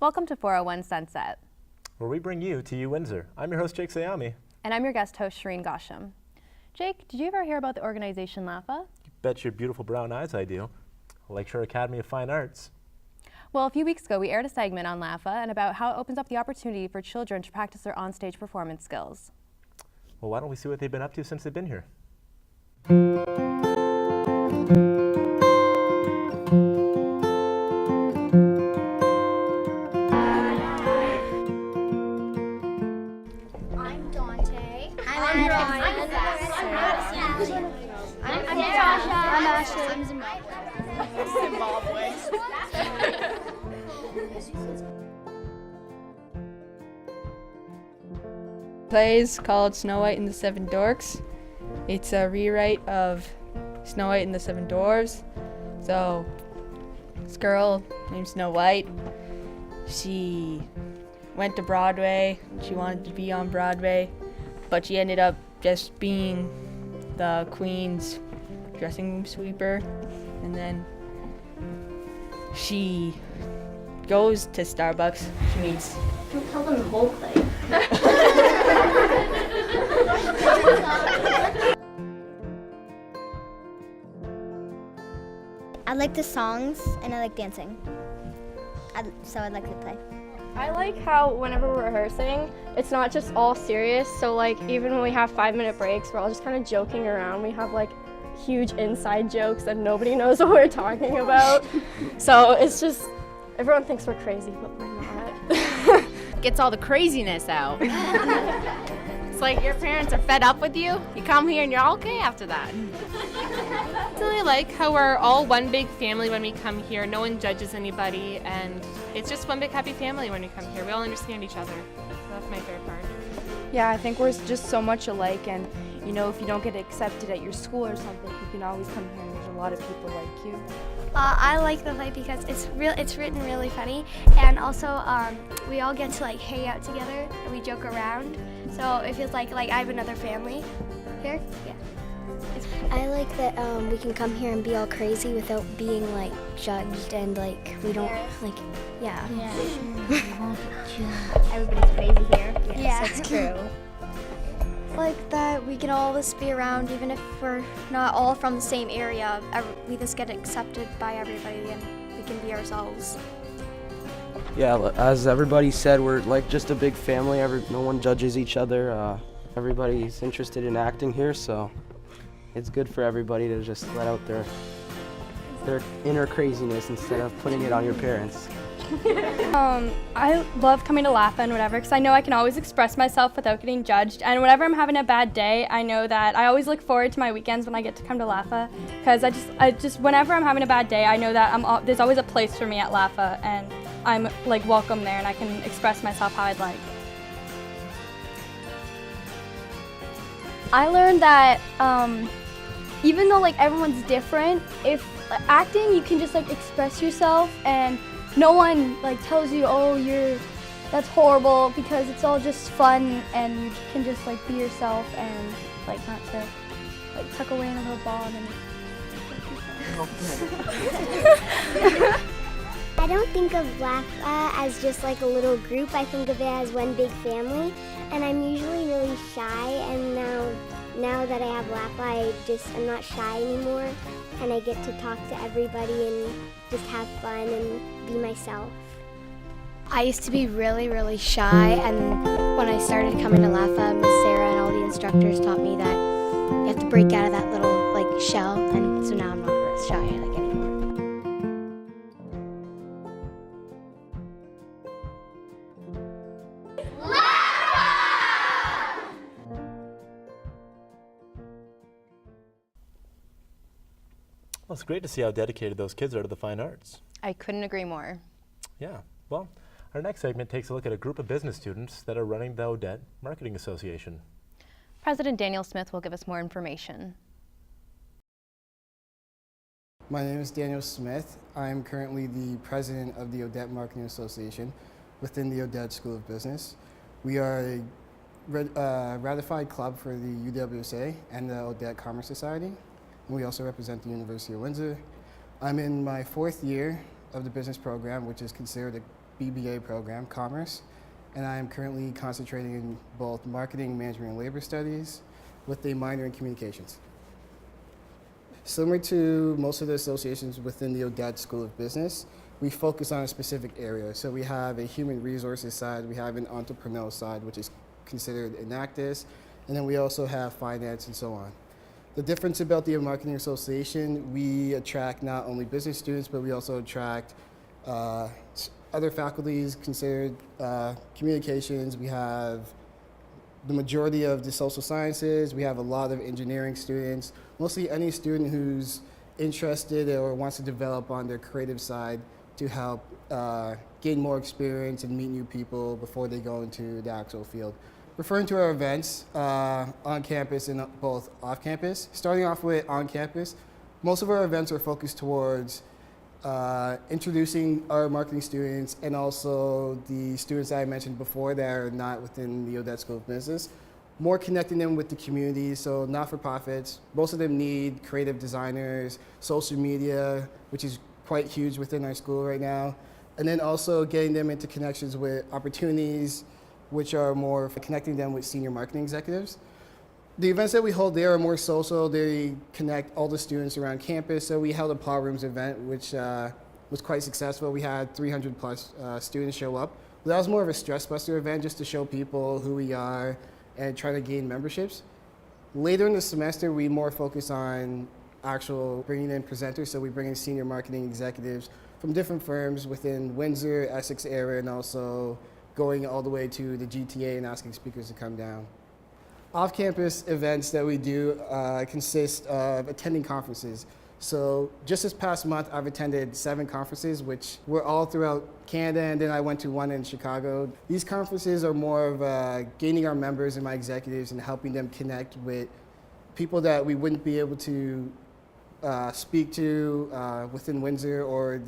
Welcome to 401 Sunset, where we bring you to Windsor. I'm your host, Jake Sayami. And I'm your guest host, Shireen Gosham. Jake, did you ever hear about the organization LAFA? You bet your beautiful brown eyes I do. Lakeshore Academy of Fine Arts. Well, a few weeks ago, we aired a segment on LAFA and about how it opens up the opportunity for children to practice their onstage performance skills. Well, why don't we see what they've been up to since they've been here? Zimbabwe. Play is called Snow White and the Seven Dorks. It's a rewrite of Snow White and the Seven Dwarfs. So, this girl named Snow White, she went to Broadway. She wanted to be on Broadway, but she ended up just being the Queen's dressing room sweeper. And then she goes to Starbucks. She meets. Don't tell them the whole play. I like the songs and I like dancing. So I'd like to play. I like how whenever we're rehearsing, it's not just all serious. So like even when we have 5-minute breaks, we're all just kind of joking around. We have like huge inside jokes that nobody knows what we're talking about. So it's just, everyone thinks we're crazy, but we're not. Gets all the craziness out. It's like your parents are fed up with you. You come here and you're okay after that. I really like how we're all one big family when we come here. No one judges anybody, and it's just one big happy family when we come here. We all understand each other. So that's my favorite part. Yeah, I think we're just so much alike, and you know, if you don't get accepted at your school or something, you can always come here and there's a lot of people like you. I like the play because it's written really funny, and also we all get to like hang out together and we joke around. So it feels like I have another family here. Yeah. I like that we can come here and be all crazy without being like judged, and like we don't like Everybody's crazy here. Yes, that's true. Like that we can all just be around even if we're not all from the same area. We just get accepted by everybody and we can be ourselves. Yeah, as everybody said, we're like just a big family. No one judges each other. Everybody's interested in acting here, so it's good for everybody to just let out their inner craziness instead of putting it on your parents. I love coming to LAFA and whatever because I know I can always express myself without getting judged, and whenever I'm having a bad day, I know that I always look forward to my weekends when I get to come to LAFA because I just whenever I'm having a bad day, I know that there's always a place for me at LAFA, and I'm like welcome there and I can express myself how I'd like. I learned that even though like everyone's different, if acting, you can just like express yourself and no one like tells you, oh, that's horrible, because it's all just fun and you can just like be yourself and like not to like tuck away in a little ball and I don't think of LAFA as just like a little group. I think of it as one big family, and I'm usually really shy, and now that I have LAFA, I'm not shy anymore, and I get to talk to everybody and just have fun and be myself. I used to be really, really shy, and when I started coming to LAFA, Miss Sarah and all the instructors taught me that you have to break out of that little like shell, and so now I'm not as shy like anymore. Well, it's great to see how dedicated those kids are to the fine arts. I couldn't agree more. Yeah, well, our next segment takes a look at a group of business students that are running the Odette Marketing Association. President Daniel Smith will give us more information. My name is Daniel Smith. I'm currently the president of the Odette Marketing Association within the Odette School of Business. We are a ratified club for the UWSA and the Odette Commerce Society. And we also represent the University of Windsor. I'm in my 4th year of the business program, which is considered BBA program, Commerce, and I am currently concentrating in both marketing, management, and labor studies with a minor in communications. Similar to most of the associations within the Odette School of Business, we focus on a specific area. So we have a human resources side, we have an entrepreneurial side, which is considered Enactus, and then we also have finance and so on. The difference about the Marketing Association, we attract not only business students, but we also attract other faculties considered communications. We have the majority of the social sciences. We have a lot of engineering students. Mostly any student who's interested or wants to develop on their creative side to help gain more experience and meet new people before they go into the actual field. Referring to our events on campus and both off campus, starting off with on campus, most of our events are focused towards introducing our marketing students and also the students that I mentioned before that are not within the Odette School of Business, more connecting them with the community, so not-for-profits. Most of them need creative designers, social media, which is quite huge within our school right now, and then also getting them into connections with opportunities, which are more for connecting them with senior marketing executives. The events that we hold there are more social. They connect all the students around campus. So we held a Paw Rooms event, which was quite successful. We had 300 plus students show up. But that was more of a stress buster event just to show people who we are and try to gain memberships. Later in the semester, we more focus on actual bringing in presenters. So we bring in senior marketing executives from different firms within Windsor, Essex area, and also going all the way to the GTA and asking speakers to come down. Off-campus events that we do consist of attending conferences. So just this past month, I've attended 7 conferences, which were all throughout Canada, and then I went to one in Chicago. These conferences are more of gaining our members and my executives and helping them connect with people that we wouldn't be able to speak to within Windsor or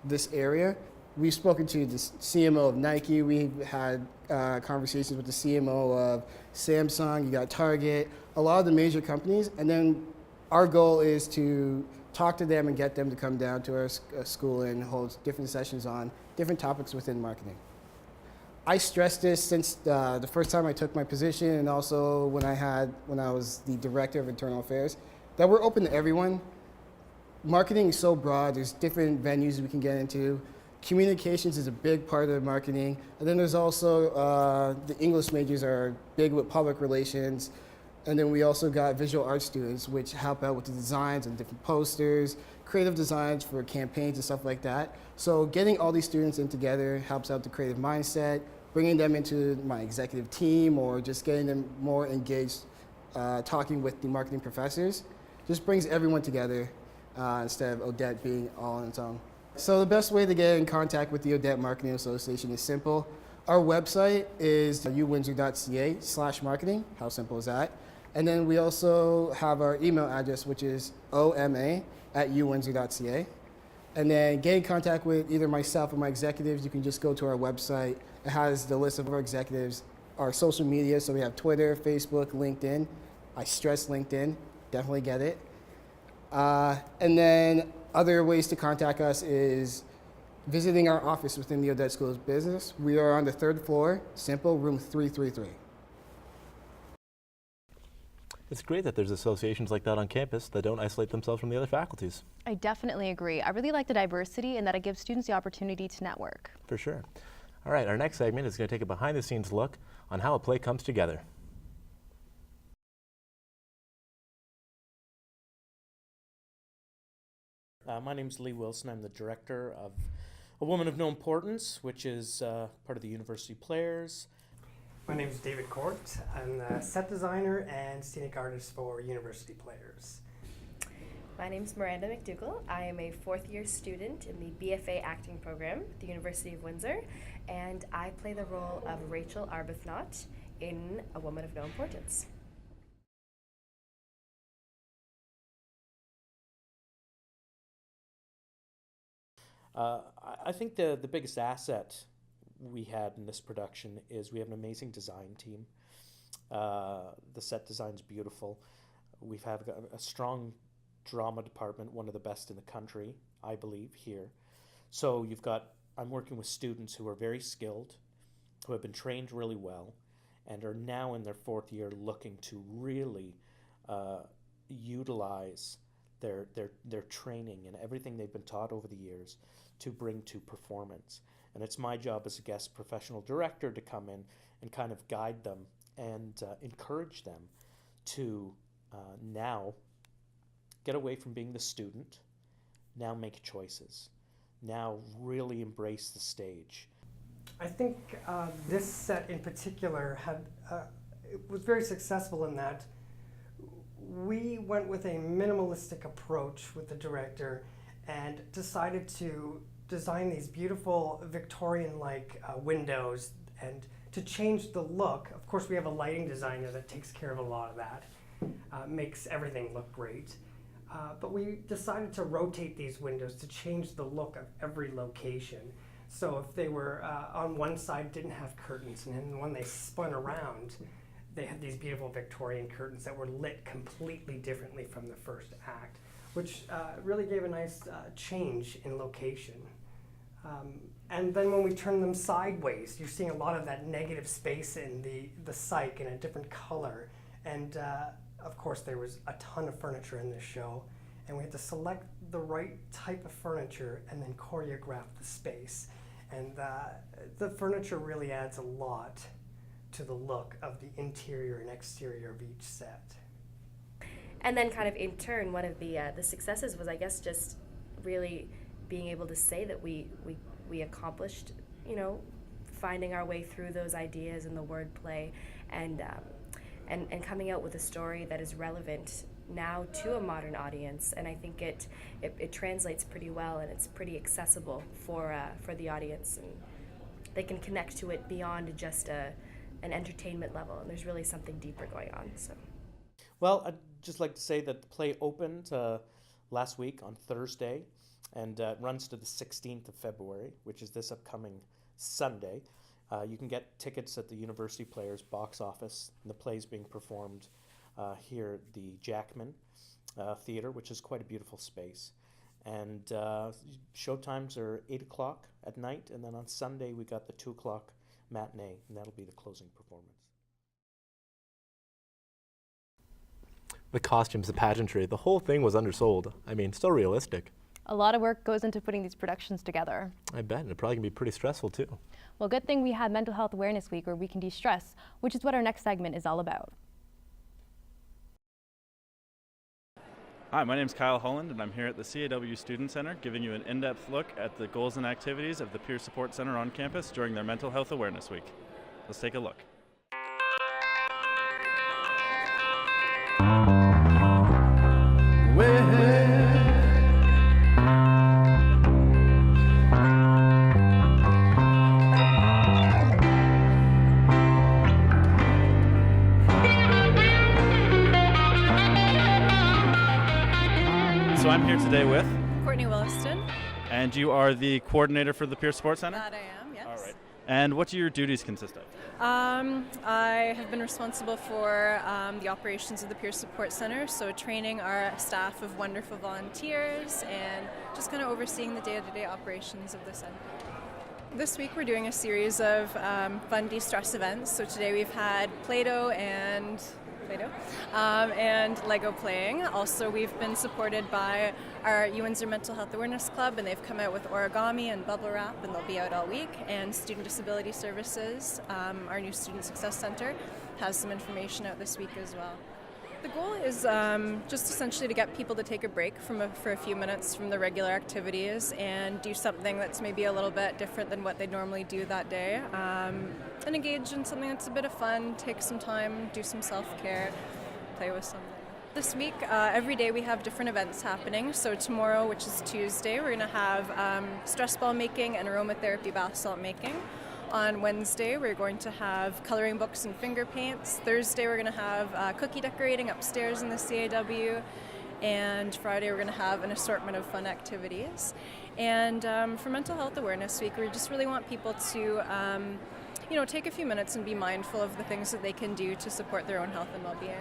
this area. We've spoken to the CMO of Nike. We've had conversations with the CMO of Samsung. You got Target, a lot of the major companies. And then our goal is to talk to them and get them to come down to our school and hold different sessions on different topics within marketing. I stressed this since the first time I took my position, and also when I was the director of internal affairs, that we're open to everyone. Marketing is so broad. There's different venues we can get into. Communications is a big part of marketing. And then there's also the English majors are big with public relations. And then we also got visual arts students, which help out with the designs and different posters, creative designs for campaigns and stuff like that. So getting all these students in together helps out the creative mindset, bringing them into my executive team or just getting them more engaged, talking with the marketing professors, just brings everyone together instead of Odette being all on its own. So the best way to get in contact with the Odette Marketing Association is simple. Our website is uwindsor.ca/marketing. How simple is that? And then we also have our email address, which is oma@uwindsor.ca. And then get in contact with either myself or my executives, you can just go to our website. It has the list of our executives, our social media. So we have Twitter, Facebook, LinkedIn. I stress LinkedIn, definitely get it. And then other ways to contact us is visiting our office within the Odette School of Business. We are on the 3rd floor, simple, room 333. It's great that there's associations like that on campus that don't isolate themselves from the other faculties. I definitely agree. I really like the diversity and that it gives students the opportunity to network. For sure. All right, our next segment is going to take a behind-the-scenes look on how a play comes together. My name's Lee Wilson. I'm the director of A Woman of No Importance, which is part of the University Players. My name is David Court. I'm the set designer and scenic artist for University Players. My name is Miranda McDougall. I am a 4th-year student in the BFA acting program at the University of Windsor, and I play the role of Rachel Arbuthnot in A Woman of No Importance. I think the biggest asset we had in this production is we have an amazing design team. The set design's beautiful. We've had a strong drama department, one of the best in the country, I believe, here. So you've got I'm working with students who are very skilled, who have been trained really well, and are now in their fourth year looking to really utilize their training and everything they've been taught over the years to bring to performance. And it's my job as a guest professional director to come in and kind of guide them and encourage them to now get away from being the student, now make choices, now really embrace the stage. I think this set in particular it was very successful in that we went with a minimalistic approach with the director and decided to design these beautiful Victorian-like windows and to change the look. Of course, we have a lighting designer that takes care of a lot of that, makes everything look great. But we decided to rotate these windows to change the look of every location. So if they were on one side didn't have curtains, and then when they spun around, they had these beautiful Victorian curtains that were lit completely differently from the first act, which really gave a nice change in location. And then when we turn them sideways, you're seeing a lot of that negative space in the cyc in a different color. And of course, there was a ton of furniture in this show, and we had to select the right type of furniture and then choreograph the space. And the furniture really adds a lot to the look of the interior and exterior of each set. And then kind of in turn, one of the successes was, I guess, just really being able to say that we accomplished, finding our way through those ideas and the wordplay and coming out with a story that is relevant now to a modern audience. And I think it translates pretty well, and it's pretty accessible for the audience, and they can connect to it beyond just an entertainment level, and there's really something deeper going on. So, well, I'd just like to say that the play opened last week on Thursday, and runs to the 16th of February, which is this upcoming Sunday. You can get tickets at the University Players box office. And the play's being performed here at the Jackman Theatre, which is quite a beautiful space. And show times are 8 o'clock at night, and then on Sunday we got the 2 o'clock matinee, and that'll be the closing performance. The costumes, the pageantry, the whole thing was undersold. I mean, still realistic. A lot of work goes into putting these productions together. I bet, and it probably can be pretty stressful too. Well, good thing we had Mental Health Awareness Week where we can de-stress, which is what our next segment is all about. Hi, my name is Kyle Holland, and I'm here at the CAW Student Center giving you an in-depth look at the goals and activities of the Peer Support Center on campus during their Mental Health Awareness Week. Let's take a look. So I'm here today with Courtney Williston. And you are the coordinator for the Peer Support Center? That I am, yes. All right. And what do your duties consist of? I have been responsible for the operations of the Peer Support Center, so training our staff of wonderful volunteers and just kind of overseeing the day-to-day operations of the center. This week we're doing a series of fun de-stress events. So today we've had Play-Doh and Lego playing. Also, we've been supported by our Windsor Mental Health Awareness Club, and they've come out with origami and bubble wrap, and they'll be out all week. And Student Disability Services, our new Student Success Center, has some information out this week as well. The goal is just essentially to get people to take a break for a few minutes from the regular activities and do something that's maybe a little bit different than what they normally do that day, and engage in something that's a bit of fun, take some time, do some self-care, play with something. This week, every day we have different events happening. So tomorrow, which is Tuesday, we're going to have stress ball making and aromatherapy bath salt making. On Wednesday, we're going to have coloring books and finger paints. Thursday, we're going to have cookie decorating upstairs in the CAW. And Friday, we're going to have an assortment of fun activities. And for Mental Health Awareness Week, we just really want people to take a few minutes and be mindful of the things that they can do to support their own health and well-being.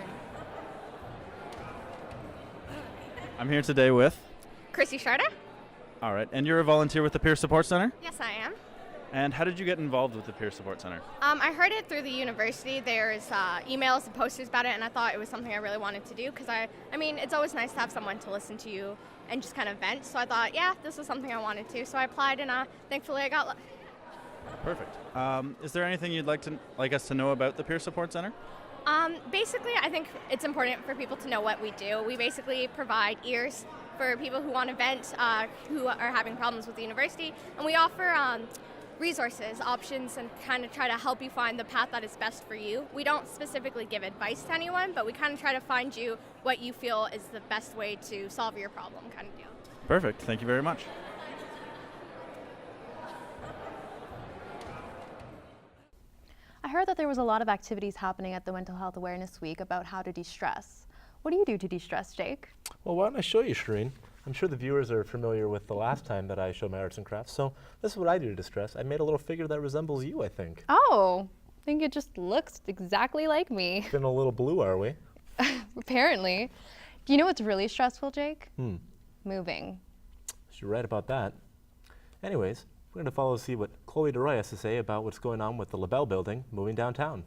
I'm here today with Chrissy Sharda. All right, and you're a volunteer with the Peer Support Center? Yes, I am. And how did you get involved with the Peer Support Center? I heard it through the university. There's emails and posters about it, and I thought it was something I really wanted to do because I mean, it's always nice to have someone to listen to you and just kind of vent. So I thought, yeah, this was something I wanted to. So I applied, and thankfully I got. Perfect. Is there anything you'd like us to know about the Peer Support Center? Basically, I think it's important for people to know what we do. We basically provide ears for people who want to vent, who are having problems with the university, and we offer resources, options, and kind of try to help you find the path that is best for you. We don't specifically give advice to anyone, but we kind of try to find you what you feel is the best way to solve your problem, kind of deal. Perfect. Thank you very much. I heard that there was a lot of activities happening at the Mental Health Awareness Week about how to de-stress. What do you do to de-stress, Jake? Well, why don't I show you, Shireen? I'm sure the viewers are familiar with the last time that I showed my arts and crafts, so this is what I do to distress. I made a little figure that resembles you, I think. Oh, I think it just looks exactly like me. Been a little blue, are we? Apparently. Do you know what's really stressful, Jake? Moving. You're right about that. Anyways, we're going to follow to see what Chloe DeRoy has to say about what's going on with the LaBelle building moving downtown.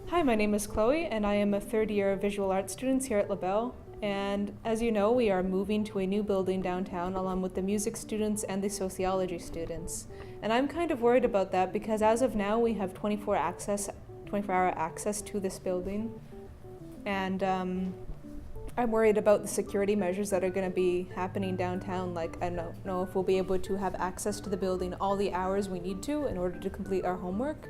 Hi, my name is Chloe, and I am a third-year visual arts student here at LaBelle. And as you know, we are moving to a new building downtown along with the music students and the sociology students. And I'm kind of worried about that because as of now, we have 24-hour access to this building. And I'm worried about the security measures that are going to be happening downtown. Like, I don't know if we'll be able to have access to the building all the hours we need to in order to complete our homework.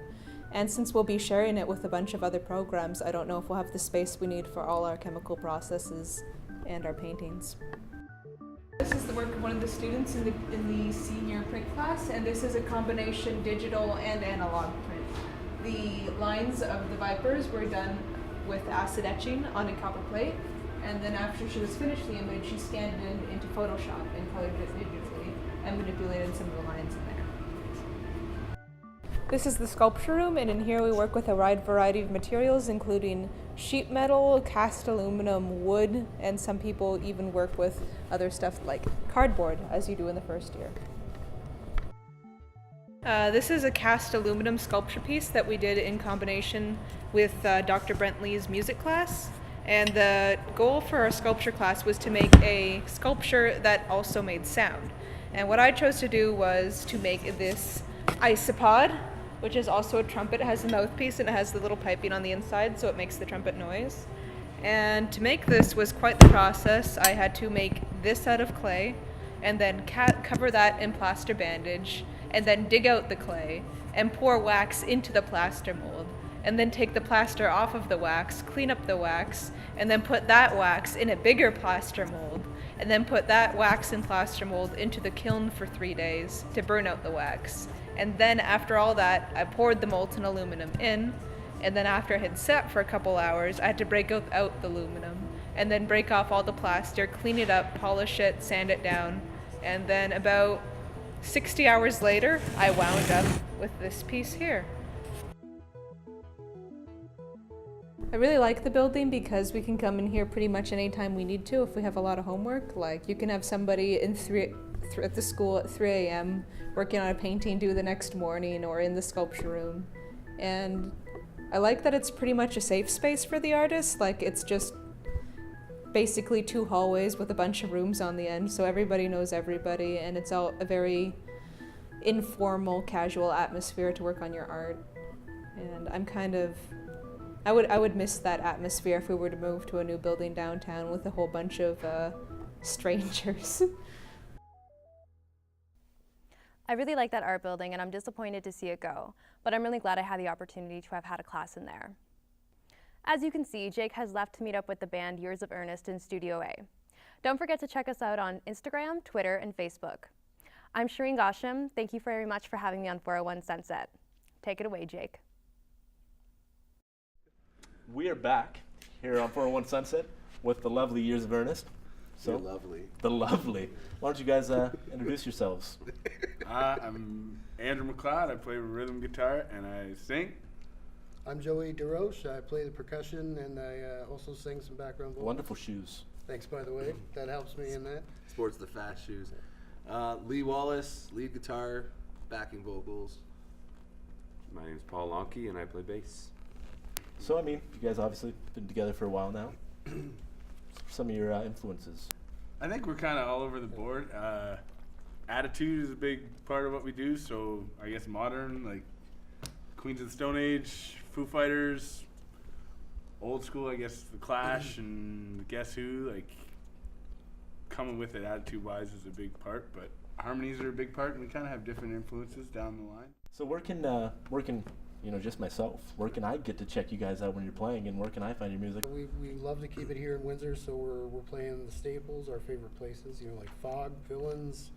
And since we'll be sharing it with a bunch of other programs, I don't know if we'll have the space we need for all our chemical processes and our paintings. This is the work of one of the students in the senior print class, and this is a combination digital and analog print. The lines of the vipers were done with acid etching on a copper plate, and then after she was finished the image, she scanned it into Photoshop and colored it digitally and manipulated some of the lines in there. This is the sculpture room, and in here we work with a wide variety of materials, including sheet metal, cast aluminum, wood, and some people even work with other stuff like cardboard, as you do in the first year. This is a cast aluminum sculpture piece that we did in combination with Dr. Brent Lee's music class. And the goal for our sculpture class was to make a sculpture that also made sound. And what I chose to do was to make this isopod, which is also a trumpet. It has a mouthpiece and it has the little piping on the inside, so it makes the trumpet noise. And to make this was quite the process. I had to make this out of clay and then cover that in plaster bandage and then dig out the clay and pour wax into the plaster mold and then take the plaster off of the wax, clean up the wax, and then put that wax in a bigger plaster mold and then put that wax and plaster mold into the kiln for 3 days to burn out the wax. And then after all that, I poured the molten aluminum in, and then after it had set for a couple hours, I had to break out the aluminum, and then break off all the plaster, clean it up, polish it, sand it down, and then about 60 hours later, I wound up with this piece here. I really like the building because we can come in here pretty much anytime we need to if we have a lot of homework. Like, you can have somebody at the school at 3 a.m. working on a painting due the next morning or in the sculpture room. And I like that it's pretty much a safe space for the artists. Like, it's just basically 2 hallways with a bunch of rooms on the end, so everybody knows everybody, and it's all a very informal, casual atmosphere to work on your art. And I would miss that atmosphere if we were to move to a new building downtown with a whole bunch of strangers. I really like that art building, and I'm disappointed to see it go, but I'm really glad I had the opportunity to have had a class in there. As you can see, Jake has left to meet up with the band Years of Ernest in Studio A. Don't forget to check us out on Instagram, Twitter, and Facebook. I'm Shireen Gosham. Thank you very much for having me on 401 Sunset. Take it away, Jake. We are back here on 401 Sunset with the lovely Years of Ernest. So You're lovely. The lovely. Why don't you guys introduce yourselves? I'm Andrew McLeod. I play rhythm guitar and I sing. I'm Joey DeRoche. I play the percussion and I also sing some background vocals. Wonderful shoes. Thanks, by the way. That helps me in that. Sports the fast shoes. Lee Wallace, lead guitar, backing vocals. My name's Paul Lonke and I play bass. So, I mean, you guys obviously been together for a while now. Some of your influences. I think we're kind of all over the board. Attitude is a big part of what we do, so I guess modern, like Queens of the Stone Age, Foo Fighters, old school, I guess The Clash and Guess Who, like coming with it attitude-wise is a big part, but harmonies are a big part, and we kind of have different influences down the line. So where can you know, just myself, where can I get to check you guys out when you're playing, and where can I find your music? We love to keep it here in Windsor, so we're playing the staples, our favorite places, you know, like Fog, Villains,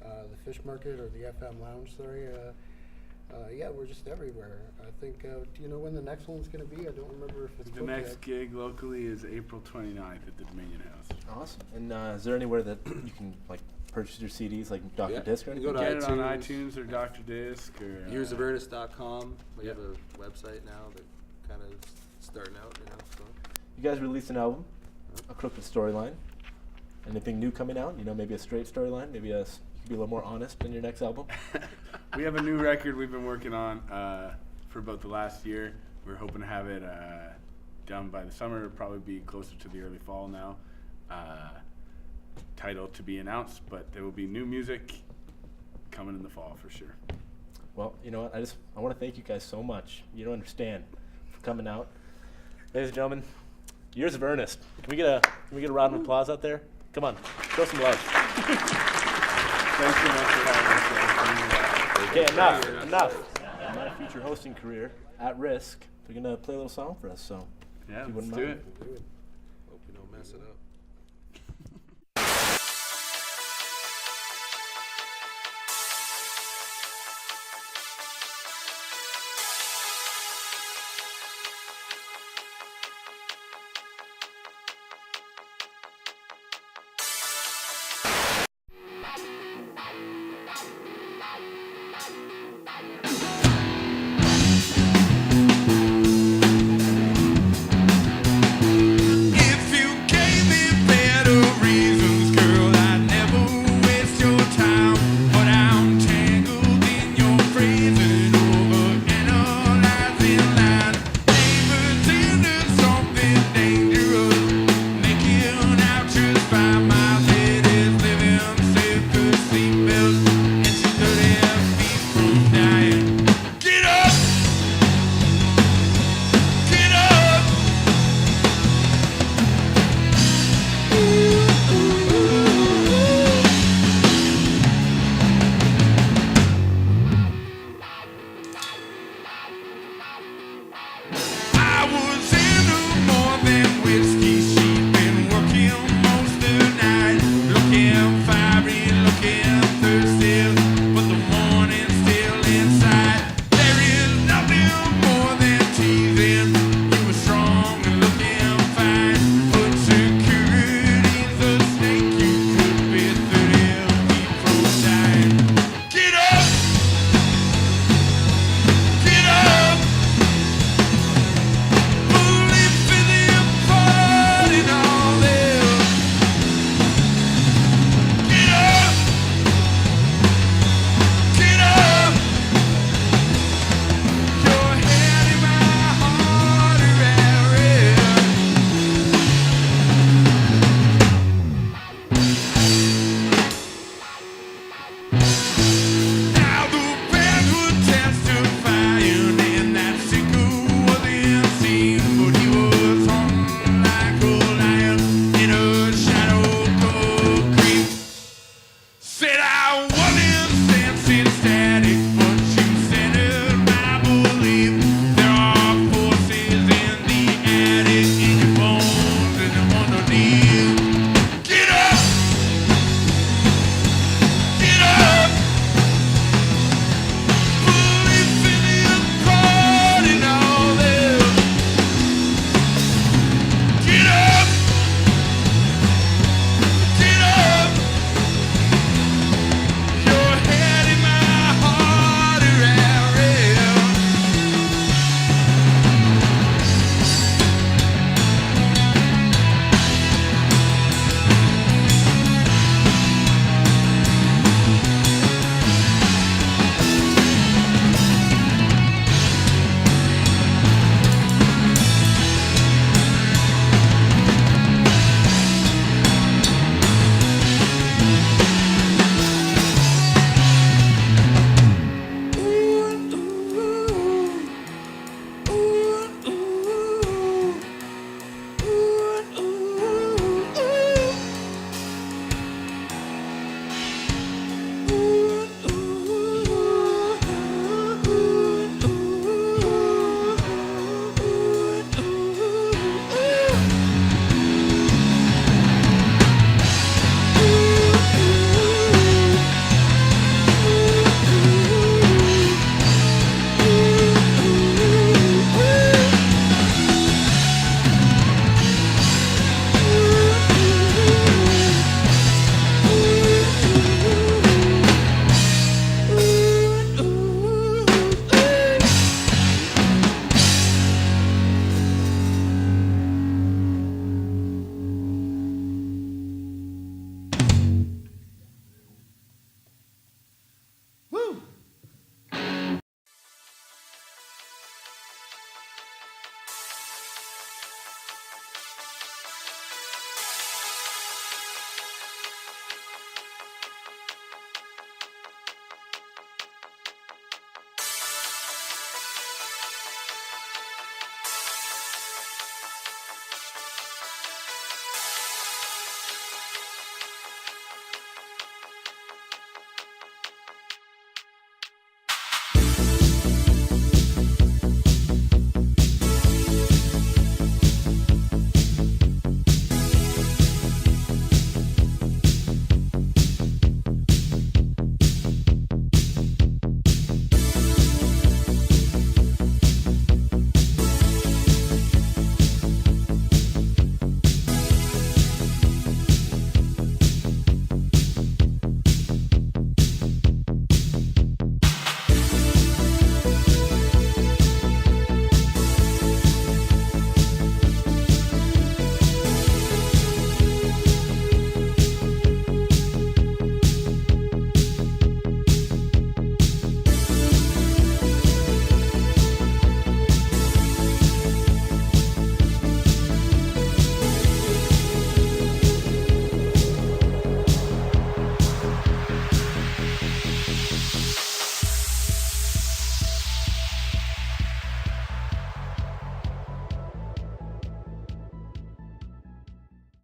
the Fish Market, or the FM Lounge, sorry. Yeah, we're just everywhere. I think, do you know when the next one's going to be? I don't remember if it's The booked next yet. gig locally is April 29th at the Dominion House. Awesome. And is there anywhere that you can like purchase your CDs, like Dr. Disc or You anything? can get it on iTunes or Dr. Disc or Yearsofernest.com. We have a website now that kind of starting out, you know. So. You guys released an album, A Crooked Storyline. Anything new coming out? You know, maybe a straight storyline. Maybe you could be a little more honest in your next album. We have a new record we've been working on for about the last year. We're hoping to have it done by the summer. It'll probably be closer to the early fall now. Title to be announced, but there will be new music coming in the fall for sure. Well, you know what? I want to thank you guys so much. You don't understand for coming out, ladies and gentlemen. Years of Ernest. Can we get a round of applause out there? Come on, show some love. Thanks so much for having us. Okay, enough. My future hosting career at risk. They're gonna play a little song for us, so yeah, if you let's wouldn't do mind. it. Hope we don't mess it up.